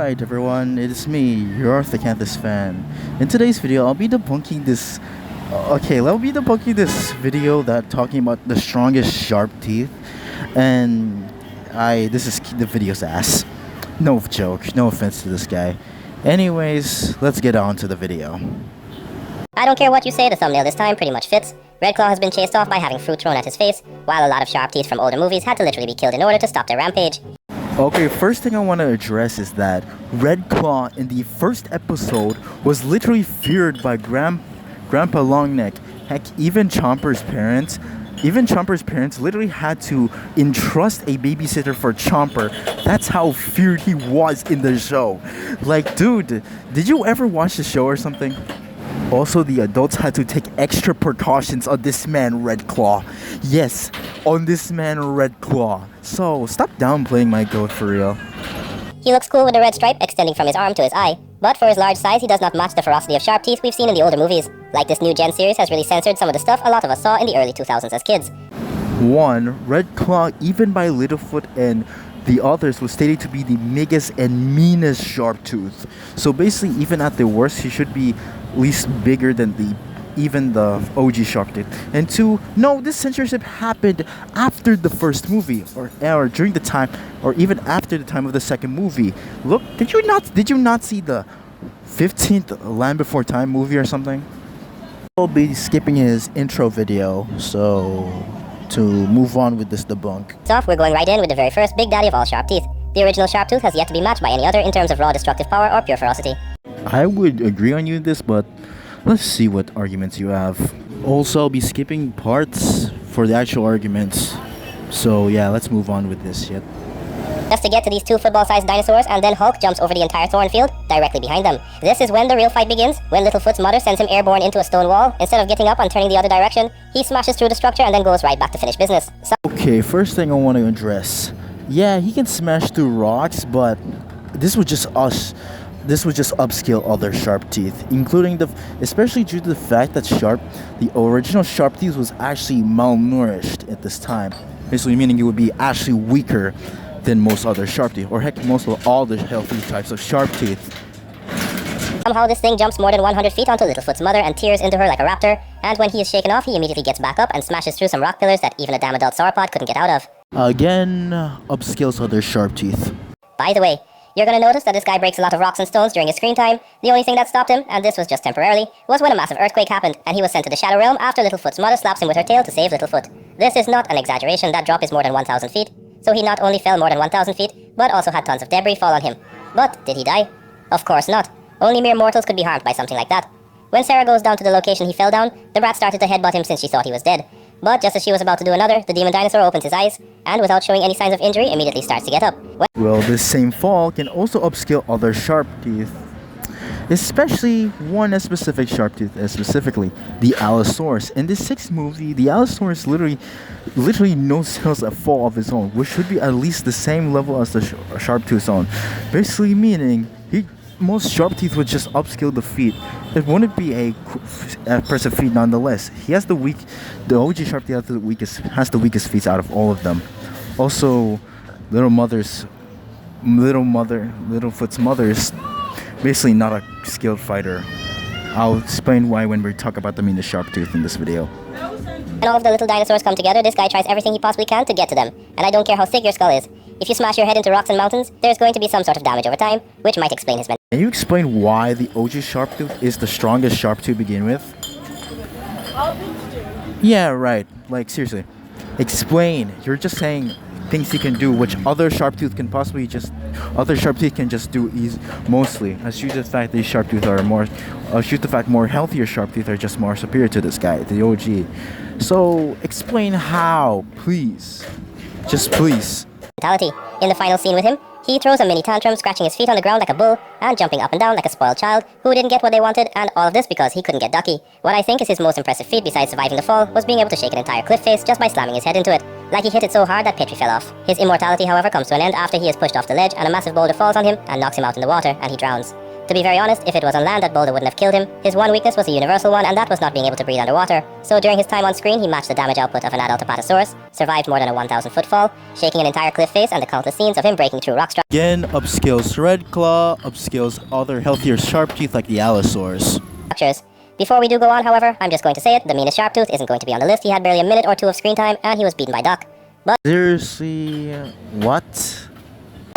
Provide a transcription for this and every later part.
Alright everyone, it is me, your Orthocanthus fan. In today's video, I'll be debunking this... I'll be debunking this video that talking about the strongest sharp teeth. And this is the video's ass. No joke, no offense to this guy. Anyways, let's get on to the video. I don't care what you say, the thumbnail this time pretty much fits. Redclaw has been chased off by having fruit thrown at his face, while a lot of sharp teeth from older movies had to literally be killed in order to stop their rampage. Okay, first thing I want to address is that Redclaw in the first episode was literally feared by Grandpa Longneck. Heck, even Chomper's parents literally had to entrust a babysitter for Chomper. That's how feared he was in the show. Like, dude, did you ever watch the show or something? Also, the adults had to take extra precautions on this man, Redclaw. Yes, on this man, Redclaw. So, stop downplaying my goat for real. He looks cool with a red stripe extending from his arm to his eye, but for his large size, he does not match the ferocity of sharp teeth we've seen in the older movies. Like this new Gen series has really censored some of the stuff a lot of us saw in the early 2000s as kids. 1. Redclaw, even by Littlefoot and the others, was stated to be the biggest and meanest sharp tooth. So basically, even at the worst, he should be at least bigger than even the OG sharp tooth. And 2, no, this censorship happened after the first movie, or during the time, or even after the time of the second movie. Look, did you not see the 15th Land Before Time movie or something? I'll be skipping his intro video, so to move on with this debunk. We're going right in with the very first big daddy of all sharp teeth. The original sharp tooth has yet to be matched by any other in terms of raw destructive power or pure ferocity. I would agree on you in this, but let's see what arguments you have. Also, I'll be skipping parts for the actual arguments. So yeah, let's move on with this shit. Just to get to these two football-sized dinosaurs, and then Hulk jumps over the entire thorn field directly behind them. This is when the real fight begins, when Littlefoot's mother sends him airborne into a stone wall. Instead of getting up and turning the other direction, he smashes through the structure and then goes right back to finish business. Okay, first thing I want to address. Yeah, he can smash through rocks, but this was just upscale other sharp teeth, including especially due to the fact that the original sharp teeth was actually malnourished at this time. Basically meaning it would be actually weaker than most other sharp teeth, or heck, most of all the healthy types of sharp teeth. Somehow this thing jumps more than 100 feet onto Littlefoot's mother and tears into her like a raptor, and when he is shaken off, he immediately gets back up and smashes through some rock pillars that even a damn adult sauropod couldn't get out of. Again, upscales other sharp teeth. By the way, you're gonna notice that this guy breaks a lot of rocks and stones during his screen time. The only thing that stopped him, and this was just temporarily, was when a massive earthquake happened, and he was sent to the Shadow Realm after Littlefoot's mother slaps him with her tail to save Littlefoot. This is not an exaggeration, that drop is more than 1,000 feet. So he not only fell more than 1,000 feet, but also had tons of debris fall on him. But did he die? Of course not. Only mere mortals could be harmed by something like that. When Sarah goes down to the location he fell down, the brat started to headbutt him since she thought he was dead. But just as she was about to do another, the demon dinosaur opens his eyes, and without showing any signs of injury, immediately starts to get up. Well, this same fall can also upscale other sharp teeth. Especially one specific sharp tooth, specifically the Allosaurus. In this sixth movie, the Allosaurus literally no scales a fall of his own, which should be at least the same level as the sharp tooth's own. Basically meaning most sharp teeth would just upscale the feet. It wouldn't be a impressive feat nonetheless. The OG sharp teeth has the weakest feet out of all of them. Also, Littlefoot's mother's basically not a skilled fighter. I'll explain why when we talk about the Meanest Sharp Tooth in this video. When all of the little dinosaurs come together, this guy tries everything he possibly can to get to them. And I don't care how thick your skull is. If you smash your head into rocks and mountains, there's going to be some sort of damage over time, which might explain his mentality. Can you explain why the OG Sharp Tooth is the strongest sharp tooth to begin with? Yeah, right. Like, seriously. Explain. You're just saying things he can do, which other sharp teeth can just do mostly. As due to the fact these sharp teeth are more healthier sharp teeth are just more superior to this guy, the OG. So explain how, please. Just please. In the final scene with him, he throws a mini tantrum, scratching his feet on the ground like a bull, and jumping up and down like a spoiled child who didn't get what they wanted, and all of this because he couldn't get ducky. What I think is his most impressive feat besides surviving the fall was being able to shake an entire cliff face just by slamming his head into it. Like he hit it so hard that Petrie fell off. His immortality, however, comes to an end after he is pushed off the ledge and a massive boulder falls on him and knocks him out in the water, and he drowns. To be very honest, if it was on land, that boulder wouldn't have killed him. His one weakness was a universal one, and that was not being able to breathe underwater. So during his time on screen, he matched the damage output of an adult Apatosaurus, survived more than a 1,000-foot fall, shaking an entire cliff face, and the countless scenes of him breaking through rock Again, upscales Red Claw, upscales other healthier sharp teeth like the Allosaurus. structures. Before we do go on, however, I'm just going to say it, the Meanest Sharp Tooth isn't going to be on the list. He had barely a minute or two of screen time, and he was beaten by Doc. But Seriously? What?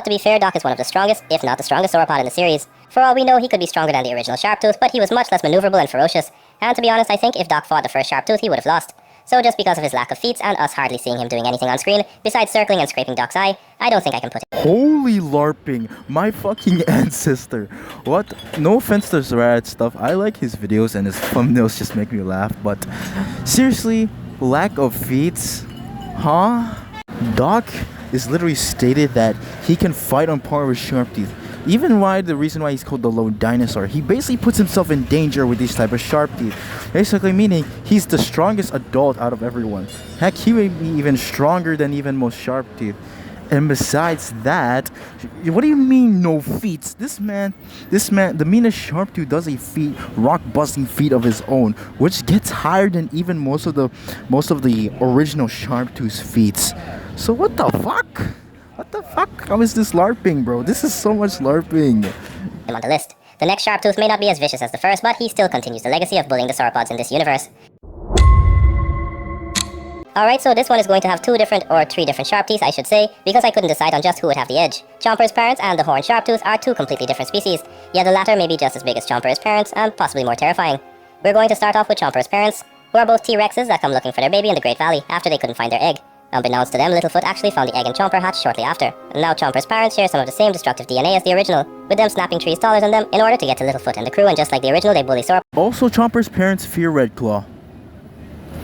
to be fair, Doc is one of the strongest, if not the strongest sauropod in the series. For all we know, he could be stronger than the original Sharp Tooth, but he was much less maneuverable and ferocious. And to be honest, I think if Doc fought the first Sharp Tooth, he would have lost. So just because of his lack of feats and us hardly seeing him doing anything on screen, besides circling and scraping Doc's eye, I don't think I can put it. Holy LARPing, my fucking ancestor. What? No offense to Xraddsuff, I like his videos and his thumbnails just make me laugh, but seriously, lack of feats? Huh? Doc is literally stated that he can fight on par with Sharp Teeth. Even the reason why he's called the lone dinosaur, he basically puts himself in danger with these type of Sharp Teeth. Basically meaning he's the strongest adult out of everyone. Heck, he may be even stronger than even most Sharp Teeth. And besides that, what do you mean no feats? This man, the Meanest Sharp Tooth does a feat, rock-busting feat of his own, which gets higher than even most of the original Sharp Tooth feats. So what the fuck? What the fuck? How is this LARPing, bro? This is so much LARPing. Him on the list. The next Sharp Tooth may not be as vicious as the first, but he still continues the legacy of bullying the sauropods in this universe. Alright, so this one is going to have 3 different Sharp Teeth, I should say, because I couldn't decide on just who would have the edge. Chomper's parents and the horned Sharp Tooth are 2 completely different species, yet the latter may be just as big as Chomper's parents, and possibly more terrifying. We're going to start off with Chomper's parents, who are both T-Rexes that come looking for their baby in the Great Valley after they couldn't find their egg. Unbeknownst to them, Littlefoot actually found the egg in Chomper hatch shortly after. And now Chomper's parents share some of the same destructive DNA as the original, with them snapping trees taller than them in order to get to Littlefoot and the crew, and just like the original, they bully sauropods. Also, Chomper's parents fear Red Claw.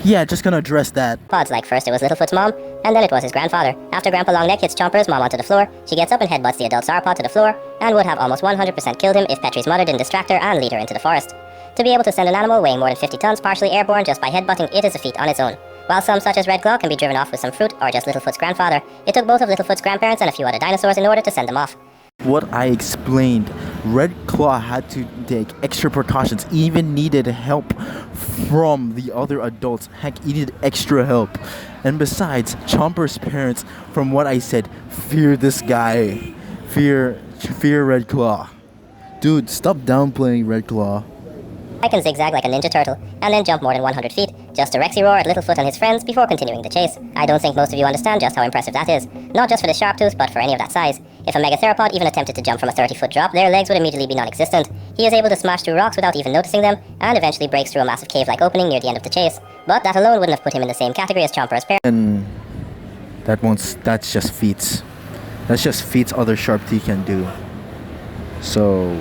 Yeah, just gonna address that. Like first it was Littlefoot's mom, and then it was his grandfather. After Grandpa Longneck hits Chomper's mom onto the floor, she gets up and headbutts the adult sauropod to the floor, and would have almost 100% killed him if Petrie's mother didn't distract her and lead her into the forest. To be able to send an animal weighing more than 50 tons partially airborne just by headbutting, it is a feat on its own. While some, such as Red Claw, can be driven off with some fruit or just Littlefoot's grandfather, it took both of Littlefoot's grandparents and a few other dinosaurs in order to send them off. What I explained, Red Claw had to take extra precautions, even needed help from the other adults. Heck, he needed extra help. And besides, Chomper's parents, from what I said, fear this guy. Fear Red Claw. Dude, stop downplaying Red Claw. I can zigzag like a ninja turtle, and then jump more than 100 feet, just to Rexy roar at Littlefoot and his friends before continuing the chase. I don't think most of you understand just how impressive that is, not just for the Sharp Tooth, but for any of that size. If a megatheropod even attempted to jump from a 30-foot drop, their legs would immediately be non-existent. He is able to smash through rocks without even noticing them, and eventually breaks through a massive cave-like opening near the end of the chase. But that alone wouldn't have put him in the same category as Chomper's parents. And that's just feats. That's just feats other Sharp Teeth can do. So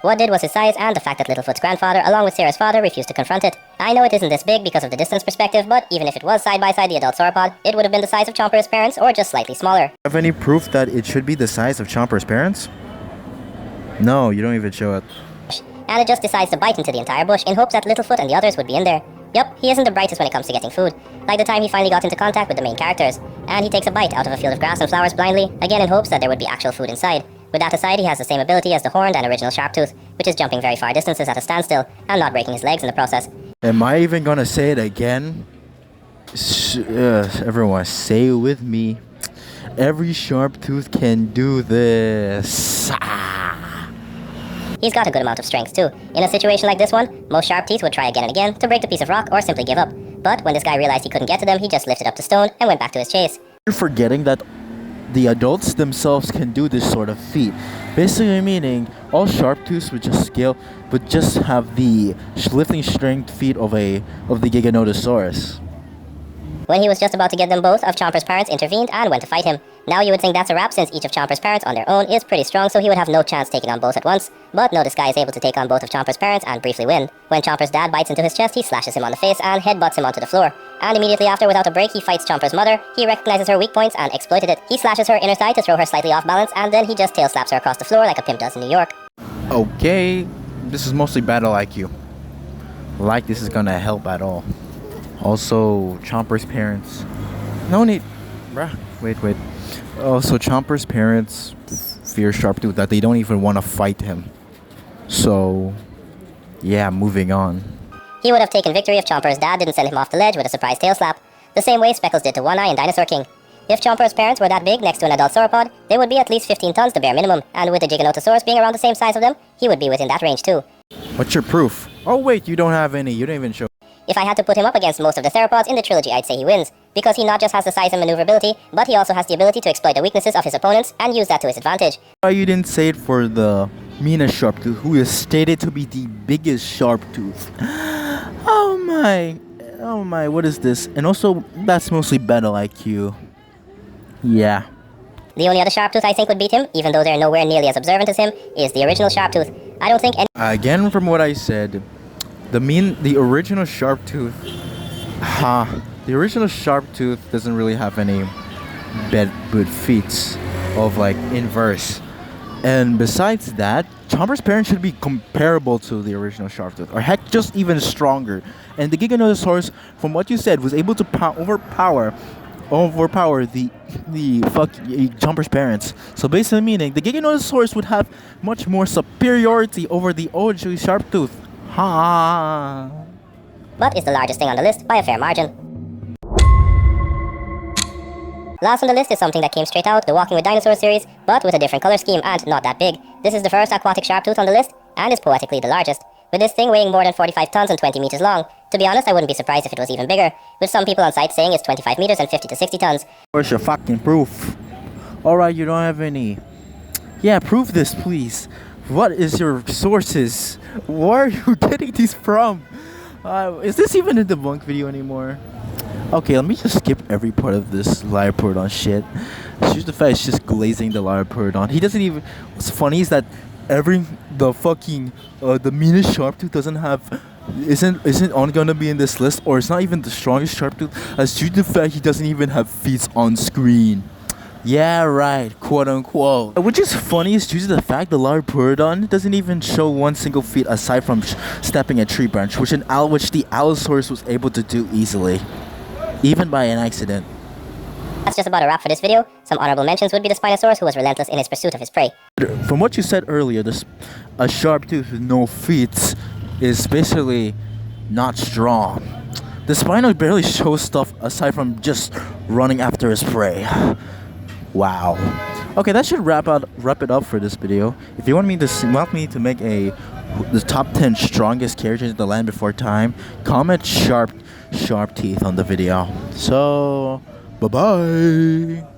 What did was his size and the fact that Littlefoot's grandfather, along with Sarah's father, refused to confront it. I know it isn't this big because of the distance perspective, but even if it was side by side the adult sauropod, it would have been the size of Chomper's parents or just slightly smaller. have any proof that it should be the size of Chomper's parents? No, you don't even show it. And it just decides to bite into the entire bush in hopes that Littlefoot and the others would be in there. Yup, he isn't the brightest when it comes to getting food, like the time he finally got into contact with the main characters, and he takes a bite out of a field of grass and flowers blindly, again in hopes that there would be actual food inside. With that aside, he has the same ability as the horned and original Sharp Tooth, which is jumping very far distances at a standstill, and not breaking his legs in the process. Am I even gonna say it again? Everyone, say it with me. Every Sharp Tooth can do this. He's got a good amount of strength too. In a situation like this one, most Sharp Teeth would try again and again to break the piece of rock or simply give up. But when this guy realized he couldn't get to them, he just lifted up the stone and went back to his chase. You're forgetting that the adults themselves can do this sort of feat. Basically meaning all Sharp Tooths would just have the lifting strength feat of the Giganotosaurus. When he was just about to get them both, of Chomper's parents intervened and went to fight him. Now you would think that's a wrap since each of Chomper's parents on their own is pretty strong, so he would have no chance taking on both at once. But no, this guy is able to take on both of Chomper's parents and briefly win. When Chomper's dad bites into his chest, he slashes him on the face and headbutts him onto the floor. And immediately after, without a break, he fights Chomper's mother. He recognizes her weak points and exploited it. He slashes her inner thigh to throw her slightly off balance, and then he just tail slaps her across the floor like a pimp does in New York. Okay, this is mostly battle IQ. Like this is gonna help at all. Also, Chomper's parents. No need, bruh. Wait. Also, Chomper's parents fear Sharp Tooth that they don't even want to fight him. So, yeah, moving on. He would have taken victory if Chomper's dad didn't send him off the ledge with a surprise tail slap, the same way Speckles did to One Eye in Dinosaur King. If Chomper's parents were that big next to an adult sauropod, they would be at least 15 tons the bare minimum, and with the Giganotosaurus being around the same size of them, he would be within that range too. What's your proof? Oh wait, you don't have any. You didn't even show. If I had to put him up against most of the theropods in the trilogy, I'd say he wins, because he not just has the size and maneuverability, but he also has the ability to exploit the weaknesses of his opponents and use that to his advantage. Why you didn't say it for the Meanest Sharp Tooth, who is stated to be the biggest sharp tooth? Oh my, what is this? And also, that's mostly battle IQ. Yeah. The only other Sharptooth I think would beat him, even though they're nowhere nearly as observant as him, is the original Sharptooth. I don't think any— Again, from what I said, the original Sharp Tooth, the original Sharp Tooth doesn't really have any good feats of like inverse. And besides that, Chomper's parents should be comparable to the original Sharptooth, or heck, just even stronger. And the Giganotosaurus, from what you said, was able to overpower the Chomper's parents. So basically meaning the Giganotosaurus would have much more superiority over the OG Sharptooth. Ha! but is the largest thing on the list by a fair margin. Last on the list is something that came straight out the Walking with Dinosaurs series, but with a different color scheme and not that big. This is the first aquatic Sharptooth on the list, and is poetically the largest, with this thing weighing more than 45 tons and 20 meters long. To be honest, I wouldn't be surprised if it was even bigger, with some people on site saying it's 25 meters and 50 to 60 tons. Where's your fucking proof? Alright, you don't have any. Yeah, prove this, please. What is your sources? Where are you getting these from? Is this even a debunk video anymore? Okay, let me just skip every part of this Liopleurodon shit. It's just the fact it's just glazing the Liopleurodon. He doesn't even... What's funny is that the Meanest Sharp Tooth doesn't have... Isn't on gonna be in this list, or it's not even the strongest Sharp Tooth, as due to the fact he doesn't even have feats on screen. Yeah, right, quote unquote. Which is funny is due to the fact the Liopleurodon doesn't even show one single feat aside from stepping a tree branch, which the Allosaurus was able to do easily, even by an accident. That's just about a wrap for this video. Some honorable mentions would be the Spinosaurus, who was relentless in his pursuit of his prey. From what you said earlier, a sharp tooth with no feet is basically not strong. The Spino barely shows stuff aside from just running after his prey. Wow. Okay, that should wrap it up for this video. If you want me to make the top 10 strongest characters in the land before time, comment sharp teeth on the video. So, bye bye.